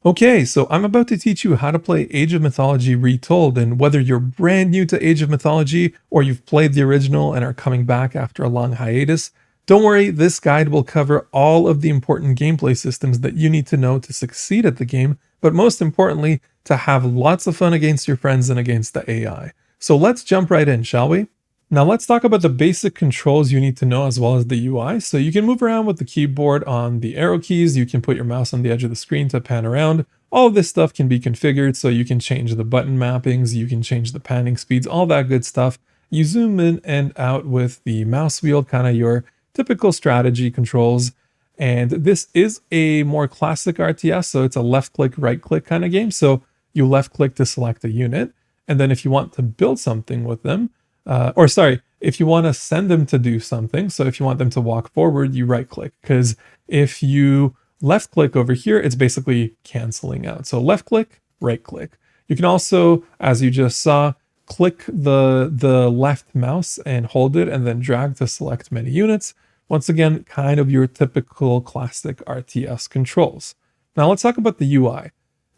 Okay, so I'm about to teach you how to play Age of Mythology Retold, and whether you're brand new to Age of Mythology or you've played the original and are coming back after a long hiatus, don't worry, this guide will cover all of the important gameplay systems that you need to know to succeed at the game, but most importantly, to have lots of fun against your friends and against the AI. So let's jump right in, shall we? Now let's talk about the basic controls you need to know as well as the UI. So you can move around with the keyboard on the arrow keys, you can put your mouse on the edge of the screen to pan around. All of this stuff can be configured, so you can change the button mappings, you can change the panning speeds, all that good stuff. You zoom in and out with the mouse wheel, kind of your typical strategy controls. And this is a more classic RTS, so it's a left click, right click kind of game. So you left click to select a unit. And then if you want to build something with them, if you want to send them to do something, so if you want them to walk forward, you right click, because if you left click over here, it's basically canceling out. So left click, right click. You can also, as you just saw, click the left mouse and hold it and then drag to select many units. Once again, kind of your typical classic RTS controls. Now let's talk about the UI.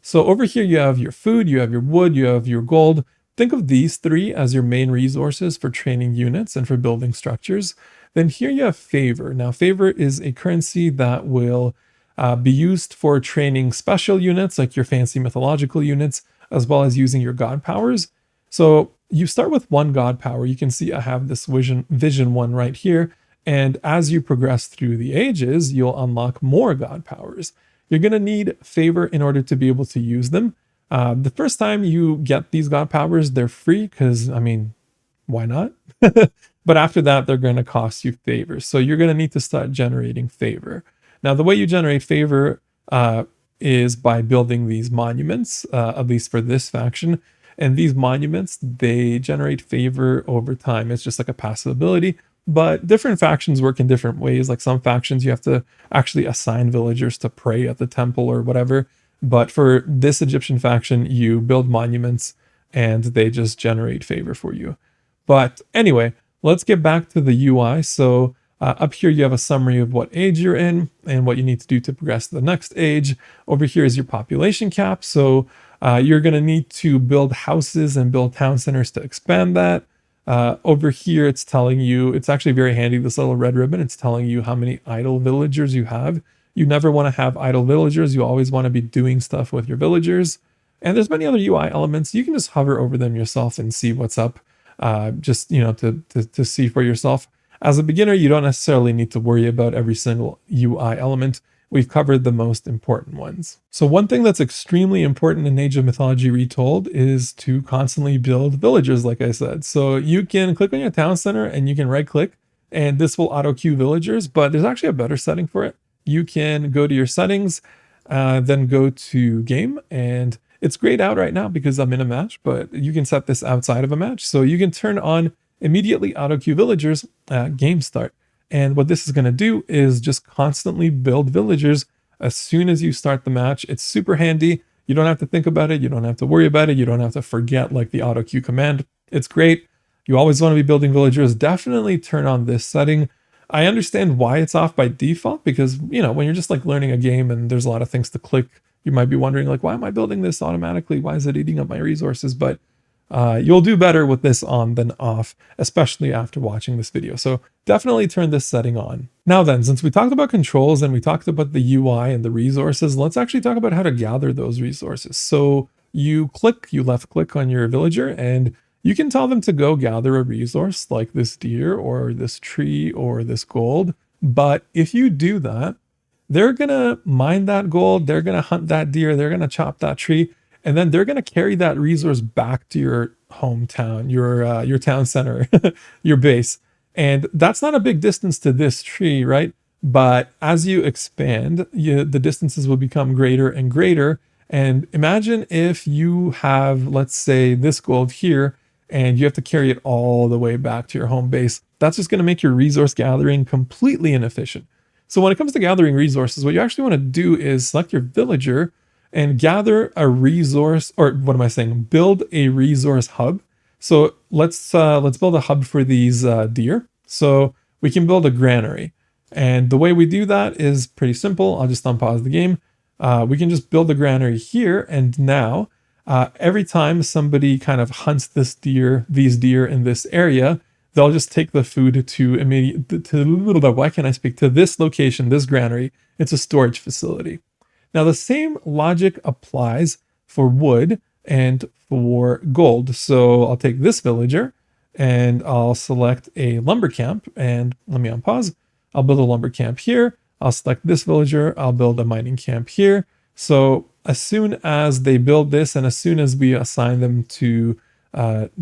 So over here you have your food, you have your wood, you have your gold. Think of these three as your main resources for training units and for building structures. Then here you have favor. Now favor is a currency that will be used for training special units like your fancy mythological units, as well as using your god powers. So you start with one god power. You can see I have this vision one right here. And as you progress through the ages, you'll unlock more god powers. You're going to need favor in order to be able to use them. The first time you get these god powers, they're free because, I mean, why not? But after that, they're going to cost you favor. So you're going to need to start generating favor. Now, the way you generate favor is by building these monuments, at least for this faction. And these monuments, they generate favor over time. It's just like a passive ability. But different factions work in different ways. Like some factions, you have to actually assign villagers to pray at the temple or whatever. But for this Egyptian faction, you build monuments and they just generate favor for you. But anyway, let's get back to the UI. So up here, you have a summary of what age you're in and what you need to do to progress to the next age. Over here is your population cap. So you're going to need to build houses and build town centers to expand that. Over here, it's telling you, it's actually very handy, this little red ribbon. It's telling you how many idle villagers you have. You never want to have idle villagers. You always want to be doing stuff with your villagers. And there's many other UI elements. You can just hover over them yourself and see what's up, just, you know, to see for yourself. As a beginner, you don't necessarily need to worry about every single UI element. We've covered the most important ones. So one thing that's extremely important in Age of Mythology Retold is to constantly build villagers, like I said. So you can click on your town center and you can right click and this will auto queue villagers, but there's actually a better setting for it. You can go to your settings, then go to game, and it's grayed out right now because I'm in a match, but you can set this outside of a match. So you can turn on immediately auto queue villagers at game start. And what this is going to do is just constantly build villagers as soon as you start the match. It's super handy. You don't have to think about it. You don't have to worry about it. You don't have to forget like the auto queue command. It's great. You always want to be building villagers. Definitely turn on this setting. I understand why it's off by default because, you know, when you're just like learning a game and there's a lot of things to click, you might be wondering like, why am I building this automatically? Why is it eating up my resources? But you'll do better with this on than off, especially after watching this video. So definitely turn this setting on. Now then, since we talked about controls and we talked about the UI and the resources, let's actually talk about how to gather those resources. So you left click on your villager and you can tell them to go gather a resource like this deer or this tree or this gold. But if you do that, they're going to mine that gold, they're going to hunt that deer, they're going to chop that tree, and then they're going to carry that resource back to your hometown, your town center, your base. And that's not a big distance to this tree, right? But as you expand, the distances will become greater and greater. And imagine if you have, let's say, this gold here, and you have to carry it all the way back to your home base. That's just going to make your resource gathering completely inefficient. So when it comes to gathering resources, what you actually want to do is select your villager and gather a resource, or what am I saying? Build a resource hub. So let's build a hub for these deer. So we can build a granary. And the way we do that is pretty simple. I'll just unpause the game. we can just build a granary here. And now every time somebody kind of hunts these deer in this area, they'll just take the food why can't I speak, to this location, this granary. It's a storage facility. Now the same logic applies for wood and for gold. So I'll take this villager and I'll select a lumber camp, and let me unpause. I'll build a lumber camp here. I'll select this villager. I'll build a mining camp here. So as soon as they build this, and as soon as we assign them to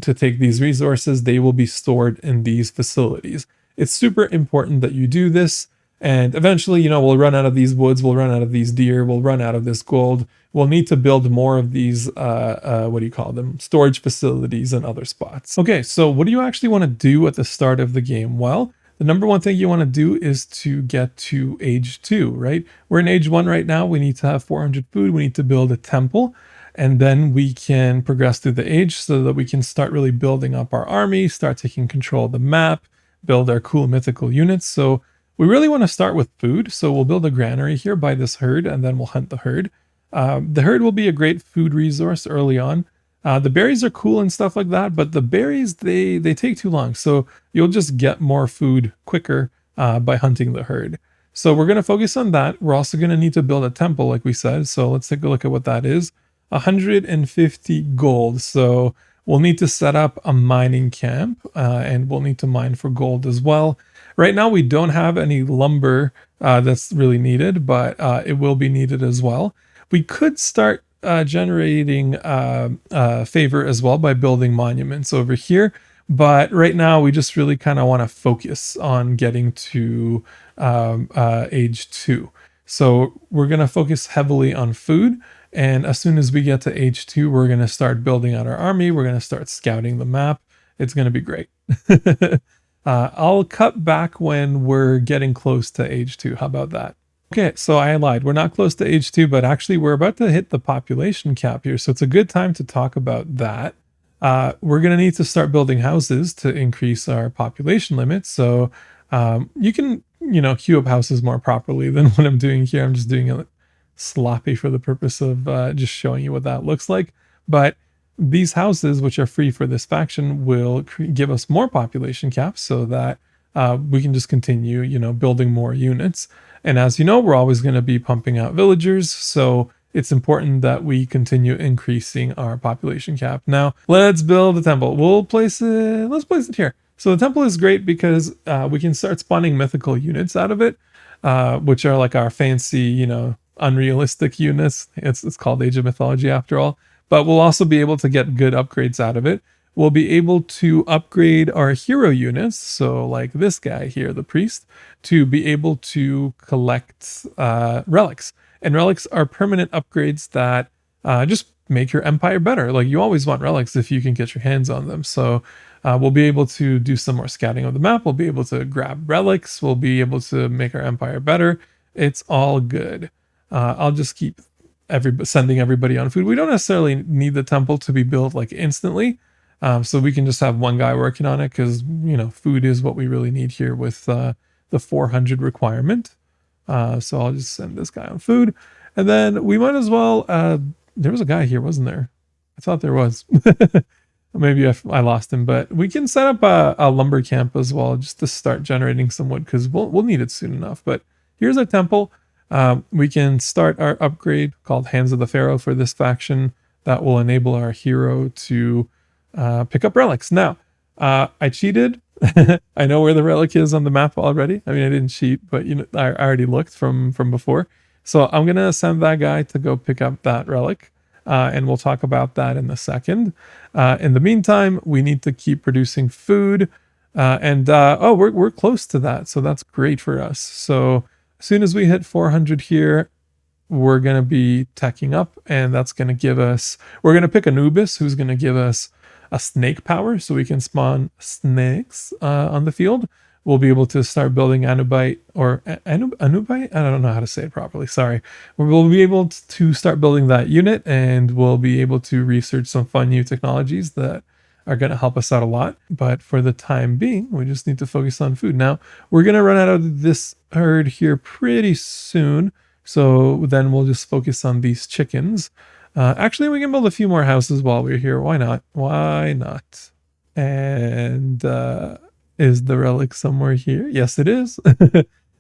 take these resources, they will be stored in these facilities. It's super important that you do this. And eventually, you know, we'll run out of these woods, we'll run out of these deer, we'll run out of this gold. We'll need to build more of these, what do you call them? Storage facilities and other spots. Okay, so what do you actually want to do at the start of the game? Well, the number one thing you want to do is to get to age 2, right? We're in age 1 right now. We need to have 400 food. We need to build a temple. And then we can progress through the age so that we can start really building up our army, start taking control of the map, build our cool mythical units. So we really want to start with food. So we'll build a granary here by this herd, and then we'll hunt the herd. The herd will be a great food resource early on. The berries are cool and stuff like that, but the berries, they take too long. So you'll just get more food quicker by hunting the herd. So we're going to focus on that. We're also going to need to build a temple, like we said. So let's take a look at what that is. 150 gold. So we'll need to set up a mining camp, and we'll need to mine for gold as well. Right now, we don't have any lumber that's really needed, but it will be needed as well. We could start generating favor as well by building monuments over here. But right now, we just really kind of want to focus on getting to age 2. So we're going to focus heavily on food. And as soon as we get to age 2, we're going to start building out our army. We're going to start scouting the map. It's going to be great. I'll cut back when we're getting close to age 2. How about that? Okay, so I lied. We're not close to age 2, but actually we're about to hit the population cap here. So it's a good time to talk about that. We're going to need to start building houses to increase our population limit. So you can, queue up houses more properly than what I'm doing here. I'm just doing it sloppy for the purpose of just showing you what that looks like. But these houses, which are free for this faction, will give us more population caps so that we can just continue, building more units. And as you know, we're always going to be pumping out villagers. So it's important that we continue increasing our population cap. Now, let's build a temple. Let's place it here. So the temple is great because we can start spawning mythical units out of it, which are like our fancy, unrealistic units. It's called Age of Mythology after all. But we'll also be able to get good upgrades out of it. We'll be able to upgrade our hero units, so like this guy here, the priest, to be able to collect relics. And relics are permanent upgrades that just make your empire better. Like, you always want relics if you can get your hands on them. So we'll be able to do some more scouting of the map. We'll be able to grab relics. We'll be able to make our empire better. It's all good. I'll just keep sending everybody on food. We don't necessarily need the temple to be built like instantly. So we can just have one guy working on it because, food is what we really need here with the 400 requirement. So I'll just send this guy on food. And then we might as well, there was a guy here, wasn't there? I thought there was. Maybe I lost him, but we can set up a lumber camp as well just to start generating some wood because we'll need it soon enough. But here's our temple. We can start our upgrade called Hands of the Pharaoh for this faction that will enable our hero to pick up relics. Now, I cheated. I know where the relic is on the map already. I mean, I didn't cheat, but I already looked from before. So I'm gonna send that guy to go pick up that relic, and we'll talk about that in a second. In the meantime, we need to keep producing food, and we're close to that, so that's great for us. So as soon as we hit 400 here, we're gonna be teching up, and that's gonna give us. We're gonna pick Anubis, who's gonna give us a snake power, so we can spawn snakes on the field. We'll be able to start building Anubite or Anubite. I don't know how to say it properly. Sorry. We'll be able to start building that unit, and we'll be able to research some fun new technologies that are going to help us out a lot. But for the time being, we just need to focus on food. Now, we're going to run out of this herd here pretty soon. So then we'll just focus on these chickens. Actually, we can build a few more houses while we're here. Why not? Why not? And is the relic somewhere here? Yes, it is.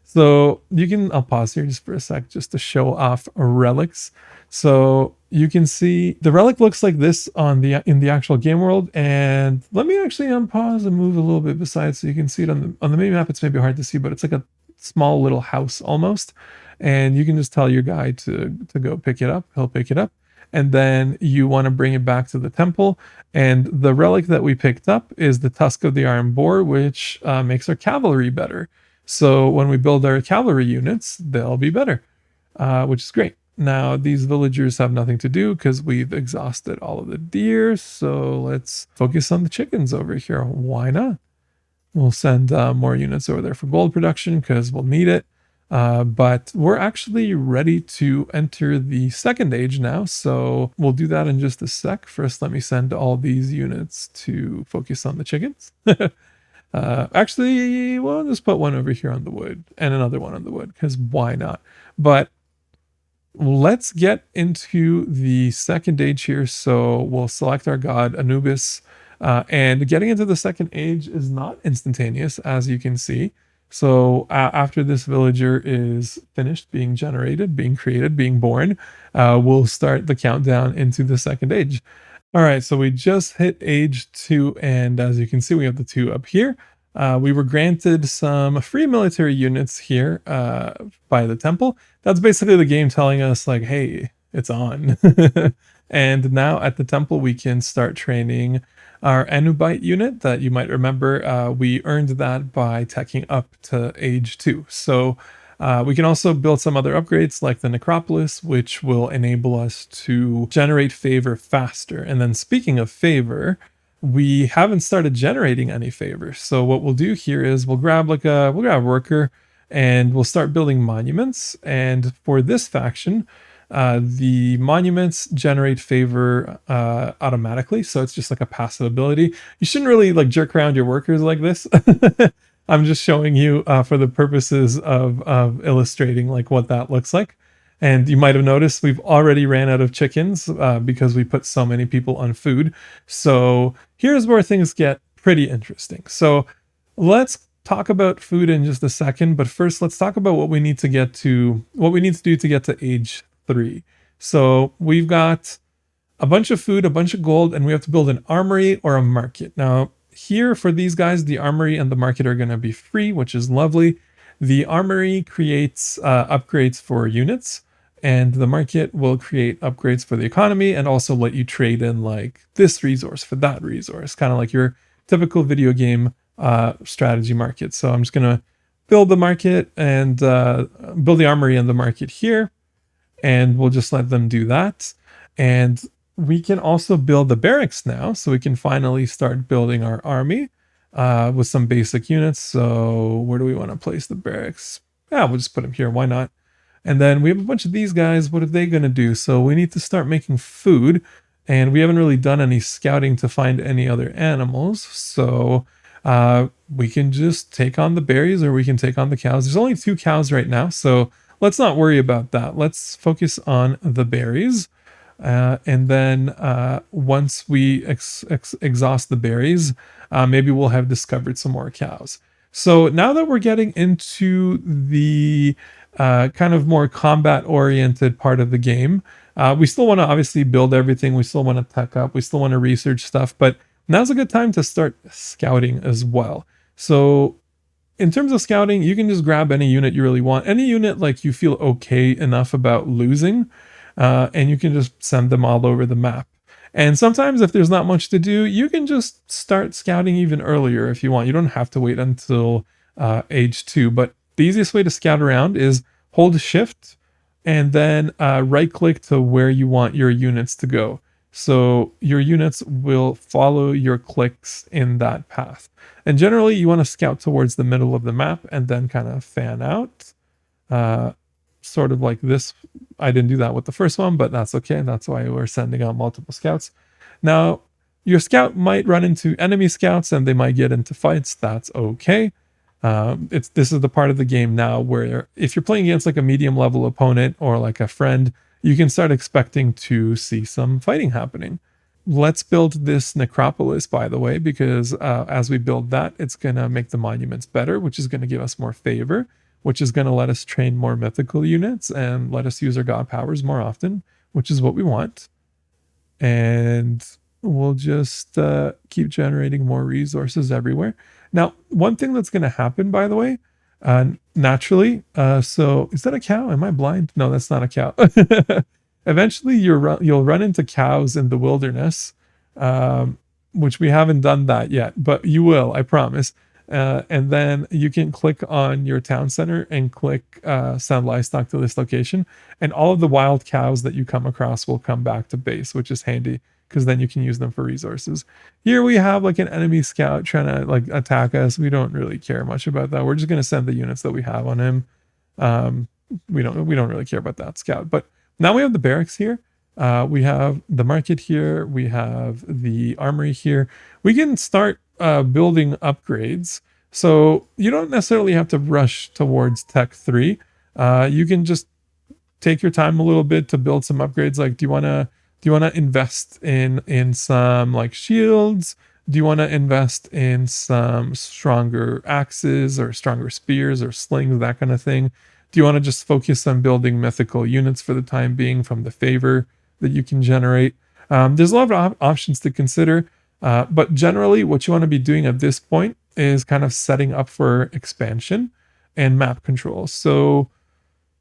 So you can, I'll pause here just for a sec just to show off relics. So you can see the relic looks like this on the in the actual game world. And let me actually unpause and move a little bit beside so you can see it on the mini map. It's maybe hard to see, but it's like a small little house almost. And you can just tell your guy to go pick it up. He'll pick it up. And then you want to bring it back to the temple. And the relic that we picked up is the tusk of the iron boar, which makes our cavalry better. So when we build our cavalry units, they'll be better, which is great. Now, these villagers have nothing to do because we've exhausted all of the deer. So let's focus on the chickens over here. Why not? We'll send more units over there for gold production because we'll need it. But we're actually ready to enter the second age now. So we'll do that in just a sec. First, let me send all these units to focus on the chickens. Actually, we'll just put one over here on the wood and another one on the wood because why not? But let's get into the second age here. So we'll select our god Anubis. And getting into the second age is not instantaneous, as you can see. So after this villager is finished being generated, being created, being born, we'll start the countdown into the second age. All right, so we just hit age 2, and as you can see, we have the 2 up here. We were granted some free military units here by the temple. That's basically the game telling us like, hey, it's on. And now at the temple, we can start training our Anubite unit that you might remember. We earned that by teching up to age 2. So we can also build some other upgrades like the Necropolis, which will enable us to generate favor faster. And then speaking of favor, we haven't started generating any favor. So what we'll do here is we'll grab a worker and we'll start building monuments. And for this faction, the monuments generate favor automatically, so it's just like a passive ability. You shouldn't really like jerk around your workers like this. I'm just showing you for the purposes of illustrating like what that looks like. And you might have noticed we've already ran out of chickens because we put so many people on food. So here's where things get pretty interesting. So let's talk about food in just a second, but first let's talk about what we need to do to get to age 3. So we've got a bunch of food, a bunch of gold, and we have to build an armory or a market. Now here for these guys, the armory and the market are going to be free, which is lovely. The armory creates upgrades for units, and the market will create upgrades for the economy and also let you trade in like this resource for that resource, kind of like your typical video game strategy market. So I'm just going to build the market and build the armory and the market here. And we'll just let them do that. And we can also build the barracks now. So we can finally start building our army with some basic units. So where do we want to place the barracks? Yeah, we'll just put them here. Why not? And then we have a bunch of these guys. What are they going to do? So we need to start making food. And we haven't really done any scouting to find any other animals. So we can just take on the berries or we can take on the cows. There's only 2 cows right now. So let's not worry about that. Let's focus on the berries. And then once we exhaust the berries, maybe we'll have discovered some more cows. So now that we're getting into the kind of more combat-oriented part of the game, we still want to obviously build everything. We still want to tech up. We still want to research stuff. But now's a good time to start scouting as well. So in terms of scouting, you can just grab any unit you really want. Any unit like you feel okay enough about losing, and you can just send them all over the map. And sometimes if there's not much to do, you can just start scouting even earlier if you want. You don't have to wait until age 2. But the easiest way to scout around is hold shift and then right click to where you want your units to go. So your units will follow your clicks in that path. And generally you want to scout towards the middle of the map and then kind of fan out. Sort of like this. I didn't do that with the first one, but that's okay. That's why we're sending out multiple scouts. Now, your scout might run into enemy scouts and they might get into fights. That's okay. This is the part of the game now where if you're playing against like a medium level opponent or like a friend, you can start expecting to see some fighting happening. Let's build this necropolis, by the way, because as we build that, it's going to make the monuments better, which is going to give us more favor, which is going to let us train more mythical units and let us use our god powers more often, which is what we want. And we'll just keep generating more resources everywhere. Now, one thing that's going to happen, by the way, naturally, so is that a cow? Am I blind? No, that's not a cow. Eventually, you'll run into cows in the wilderness, which we haven't done that yet, but you will, I promise. And then you can click on your town center and click send livestock to this location, and all of the wild cows that you come across will come back to base, which is handy because then you can use them for resources. Here we have like an enemy scout trying to like attack us. We don't really care much about that. We're just going to send the units that we have on him. We don't really care about that scout. But now we have the barracks here. We have the market here. We have the armory here. We can start building upgrades. So you don't necessarily have to rush towards Tech 3. You can just take your time a little bit to build some upgrades. Like, do you want to invest in some like shields? Do you want to invest in some stronger axes or stronger spears or slings, that kind of thing? Do you want to just focus on building mythical units for the time being from the favor that you can generate? There's a lot of options to consider, but generally what you want to be doing at this point is kind of setting up for expansion and map control. So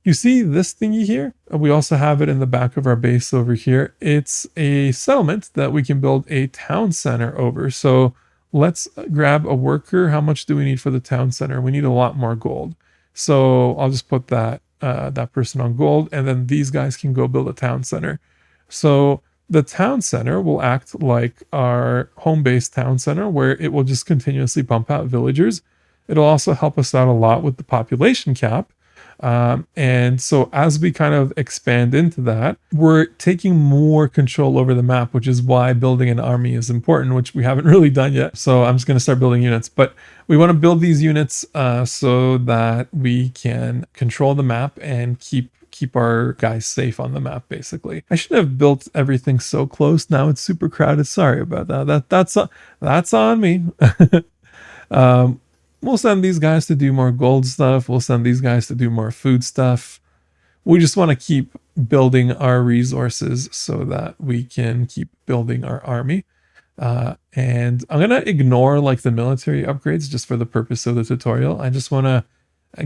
you see this thingy here? We also have it in the back of our base over here. It's a settlement that we can build a town center over. So let's grab a worker. How much do we need for the town center? We need a lot more gold. So I'll just put that person on gold, and then these guys can go build a town center. So the town center will act like our home-based town center, where it will just continuously pump out villagers. It'll also help us out a lot with the population cap. And so as we kind of expand into that, we're taking more control over the map, which is why building an army is important, which we haven't really done yet. So I'm just going to start building units, but we want to build these units so that we can control the map and keep our guys safe on the map, basically. I should have built everything so close. Now it's super crowded. Sorry about that. That's on me. We'll send these guys to do more gold stuff. We'll send these guys to do more food stuff. We just want to keep building our resources so that we can keep building our army. And I'm going to ignore like the military upgrades just for the purpose of the tutorial. I just want to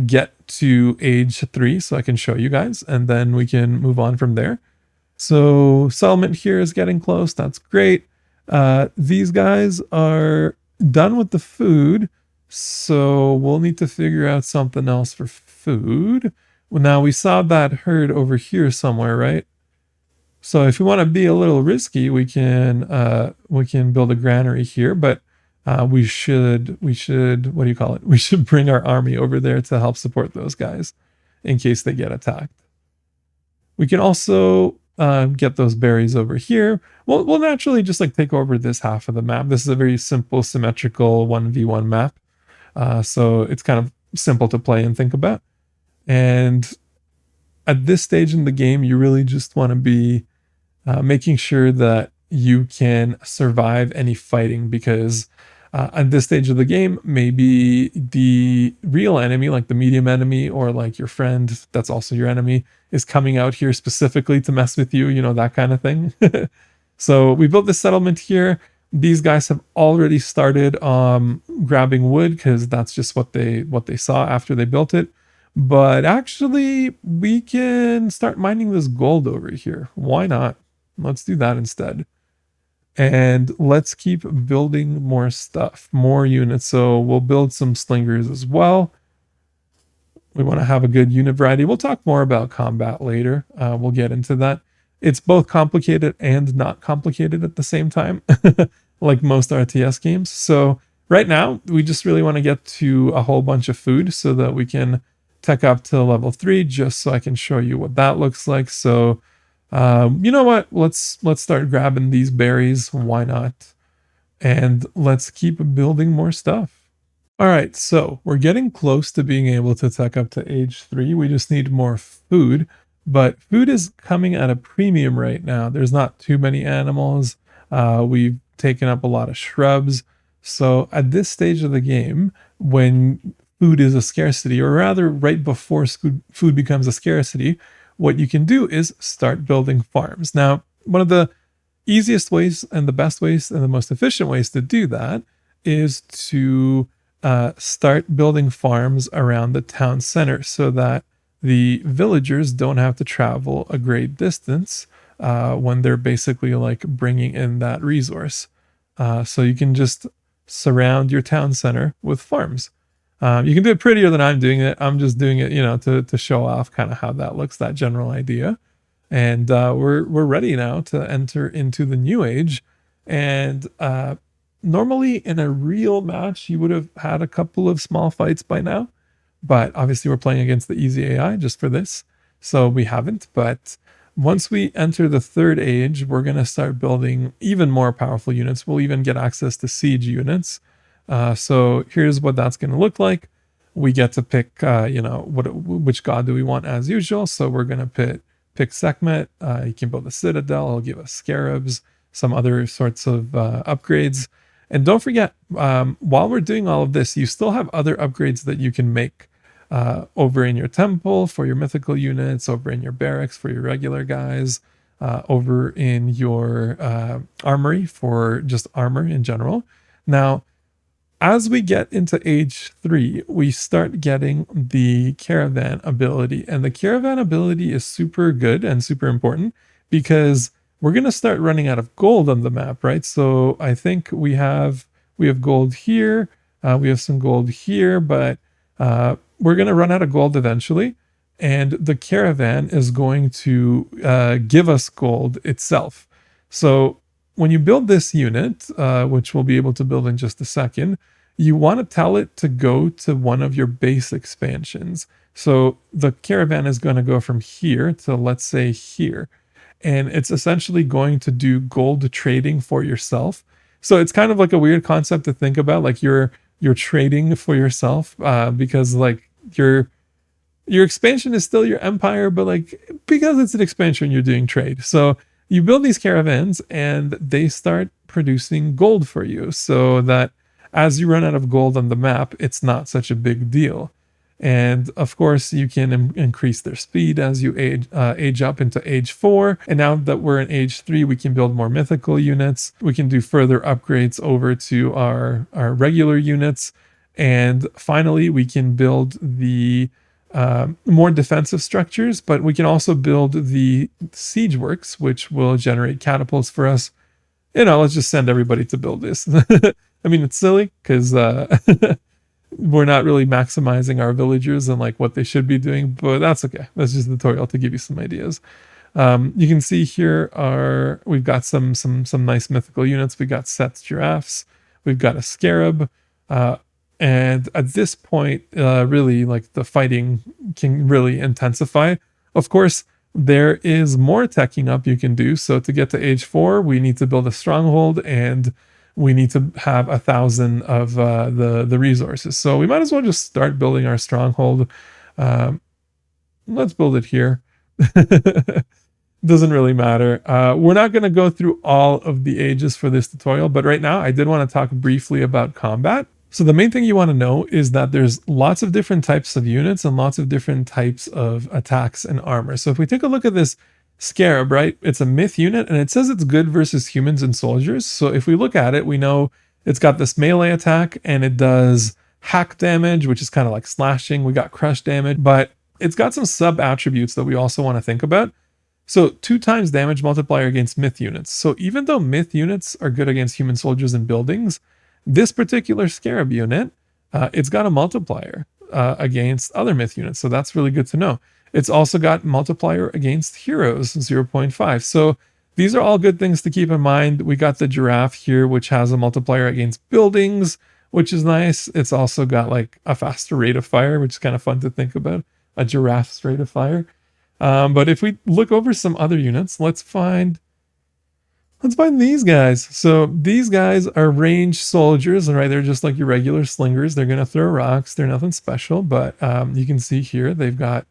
get to age 3 so I can show you guys, and then we can move on from there. So settlement here is getting close. That's great. These guys are done with the food. So we'll need to figure out something else for food. Well, now we saw that herd over here somewhere, right? So if we want to be a little risky, we can build a granary here, but we should, what do you call it? We should bring our army over there to help support those guys in case they get attacked. We can also get those berries over here. We'll naturally just like take over this half of the map. This is a very simple symmetrical 1v1 map. So it's kind of simple to play and think about. And at this stage in the game, you really just want to be making sure that you can survive any fighting, because at this stage of the game, maybe the real enemy, like the medium enemy or like your friend that's also your enemy, is coming out here specifically to mess with you, you know, that kind of thing. So we built this settlement here. These guys have already started grabbing wood because that's just what they saw after they built it. But actually, we can start mining this gold over here. Why not? Let's do that instead. And let's keep building more stuff, more units. So we'll build some slingers as well. We want to have a good unit variety. We'll talk more about combat later. We'll get into that. It's both complicated and not complicated at the same time, like most RTS games. So right now, we just really want to get to a whole bunch of food so that we can tech up to level 3, just so I can show you what that looks like. So you know what? Let's start grabbing these berries. Why not? And let's keep building more stuff. All right, so we're getting close to being able to tech up to age 3. We just need more food, but food is coming at a premium right now. There's not too many animals. We've taken up a lot of shrubs. So at this stage of the game, when food is a scarcity, or rather right before food becomes a scarcity, what you can do is start building farms. Now, one of the easiest ways and the best ways and the most efficient ways to do that is to start building farms around the town center so that the villagers don't have to travel a great distance when they're basically like bringing in that resource. So you can just surround your town center with farms. You can do it prettier than I'm doing it. I'm just doing it, to show off kind of how that looks, that general idea. And we're ready now to enter into the new age. And normally in a real match, you would have had a couple of small fights by now, but obviously we're playing against the easy AI just for this, so we haven't. But once we enter the third age, we're going to start building even more powerful units. We'll even get access to siege units. So here's what that's going to look like. We get to pick, which god do we want as usual. So we're going to pick Sekhmet. You can build a citadel. It'll give us scarabs, some other sorts of upgrades. And don't forget, while we're doing all of this, you still have other upgrades that you can make over in your temple for your mythical units, over in your barracks for your regular guys, over in your armory for just armor in general. Now, as we get into age 3, we start getting the Caravan ability. And the Caravan ability is super good and super important because we're going to start running out of gold on the map, right? So I think we have gold here. We have some gold here, but we're going to run out of gold eventually. And the Caravan is going to give us gold itself. So when you build this unit, which we'll be able to build in just a second, you want to tell it to go to one of your base expansions. So the Caravan is going to go from here to, let's say, here. And it's essentially going to do gold trading for yourself. So it's kind of like a weird concept to think about, like you're trading for yourself, because like your expansion is still your empire, but like because it's an expansion, you're doing trade. So you build these caravans and they start producing gold for you, so that as you run out of gold on the map, it's not such a big deal. And of course, you can increase their speed as you age up into age 4. And now that we're in age 3, we can build more mythical units. We can do further upgrades over to our regular units. And finally, we can build the more defensive structures, but we can also build the siege works, which will generate catapults for us. Let's just send everybody to build this. I mean, it's silly because we're not really maximizing our villagers and like what they should be doing, but that's okay. That's just a tutorial to give you some ideas. You can see here we've got some nice mythical units. We got Seth's giraffes. We've got a scarab. And at this point, really like the fighting can really intensify. Of course, there is more teching up you can do. So to get to age 4, we need to build a stronghold and we need to have 1,000 of the resources. So we might as well just start building our stronghold. Let's build it here. Doesn't really matter. We're not going to go through all of the ages for this tutorial, but right now I did want to talk briefly about combat. So the main thing you want to know is that there's lots of different types of units and lots of different types of attacks and armor. So if we take a look at this scarab, right, it's a myth unit and it says it's good versus humans and soldiers. So if we look at it, we know it's got this melee attack and it does hack damage, which is kind of like slashing. We got crush damage, but it's got some sub attributes that we also want to think about. So 2 times damage multiplier against myth units. So even though myth units are good against human soldiers and buildings, this particular scarab unit, it's got a multiplier against other myth units. So that's really good to know. It's also got multiplier against heroes, 0.5. So these are all good things to keep in mind. We got the giraffe here, which has a multiplier against buildings, which is nice. It's also got like a faster rate of fire, which is kind of fun to think about, a giraffe's rate of fire. But if we look over some other units, let's find Let's find these guys. So these guys are ranged soldiers, right? They're just like your regular slingers. They're gonna throw rocks. They're nothing special, but you can see here they've got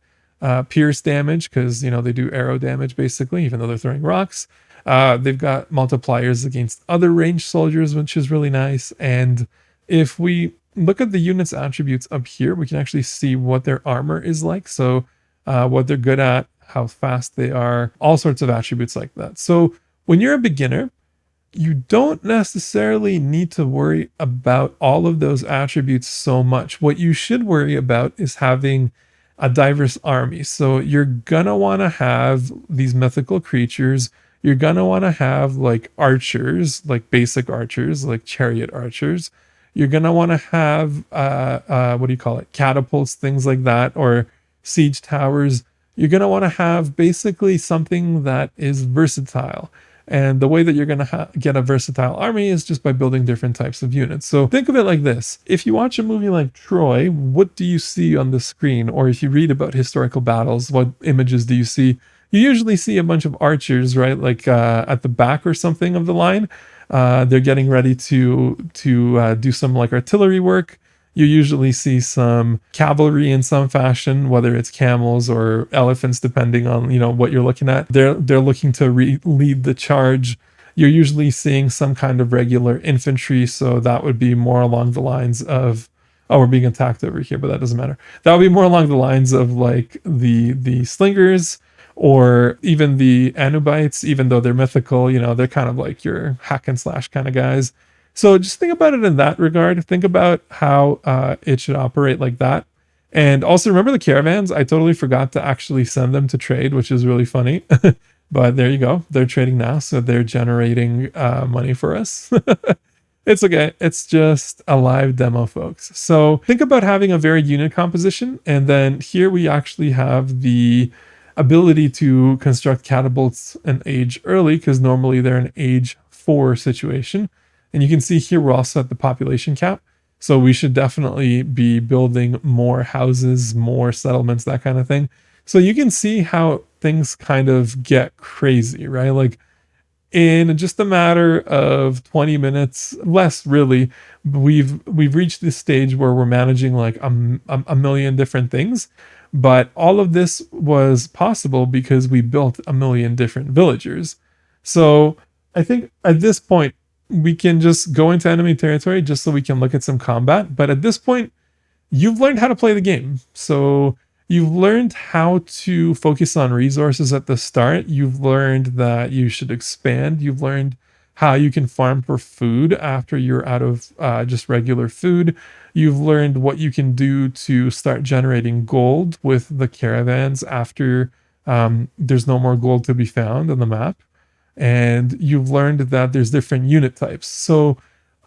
pierce damage because they do arrow damage basically, even though they're throwing rocks. They've got multipliers against other ranged soldiers, which is really nice. And if we look at the unit's attributes up here, we can actually see what their armor is like. So what they're good at, how fast they are, all sorts of attributes like that. So when you're a beginner, you don't necessarily need to worry about all of those attributes so much. What you should worry about is having a diverse army. So you're gonna want to have these mythical creatures. You're gonna want to have like archers, like basic archers, like chariot archers. You're gonna want to have what do you call it? Catapults, things like that, or siege towers. You're gonna want to have basically something that is versatile. And the way that you're going to get a versatile army is just by building different types of units. So think of it like this. If you watch a movie like Troy, what do you see on the screen? Or if you read about historical battles, what images do you see? You usually see a bunch of archers, right? Like at the back or something of the line. They're getting ready to do some like artillery work. You usually see some cavalry in some fashion, whether it's camels or elephants, depending on what you're looking at. They're looking to lead the charge. You're usually seeing some kind of regular infantry, so that would be more along the lines of, oh, we're being attacked over here, but that doesn't matter. That would be more along the lines of like the slingers or even the Anubites, even though they're mythical. They're kind of like your hack and slash kind of guys. So just think about it in that regard. Think about how it should operate like that. And also remember the caravans. I totally forgot to actually send them to trade, which is really funny. But there you go. They're trading now. So they're generating money for us. It's okay. It's just a live demo, folks. So think about having a varied unit composition. And then here we actually have the ability to construct catapults and age early, because normally they're an age 4 situation. And you can see here we're also at the population cap. So we should definitely be building more houses, more settlements, that kind of thing. So you can see how things kind of get crazy, right? Like in just a matter of 20 minutes, less really, we've reached this stage where we're managing like a million different things. But all of this was possible because we built a million different villagers. So I think at this point, we can just go into enemy territory just so we can look at some combat. But at this point, you've learned how to play the game. So you've learned how to focus on resources at the start. You've learned that you should expand. You've learned how you can farm for food after you're out of just regular food. You've learned what you can do to start generating gold with the caravans after there's no more gold to be found on the map. And you've learned that there's different unit types. So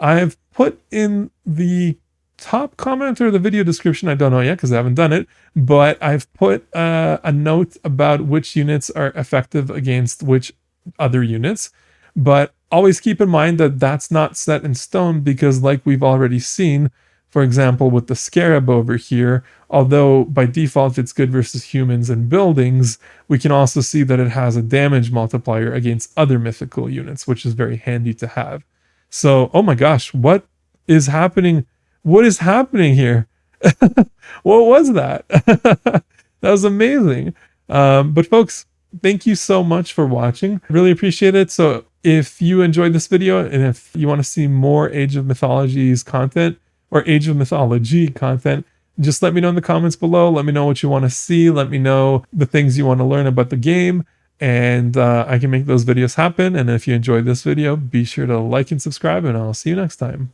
I've put in the top comment or the video description, I don't know yet because I haven't done it, but I've put a note about which units are effective against which other units. But always keep in mind that that's not set in stone, because like we've already seen, for example, with the scarab over here, although by default it's good versus humans and buildings, we can also see that it has a damage multiplier against other mythical units, which is very handy to have. So, oh my gosh, what is happening? What is happening here? What was that? That was amazing. But folks, thank you so much for watching. I really appreciate it. So if you enjoyed this video and if you want to see more Age of Mythology's content, or Age of Mythology content, just let me know in the comments below. Let me know what you want to see. Let me know the things you want to learn about the game, and I can make those videos happen. And if you enjoyed this video, be sure to like and subscribe, and I'll see you next time.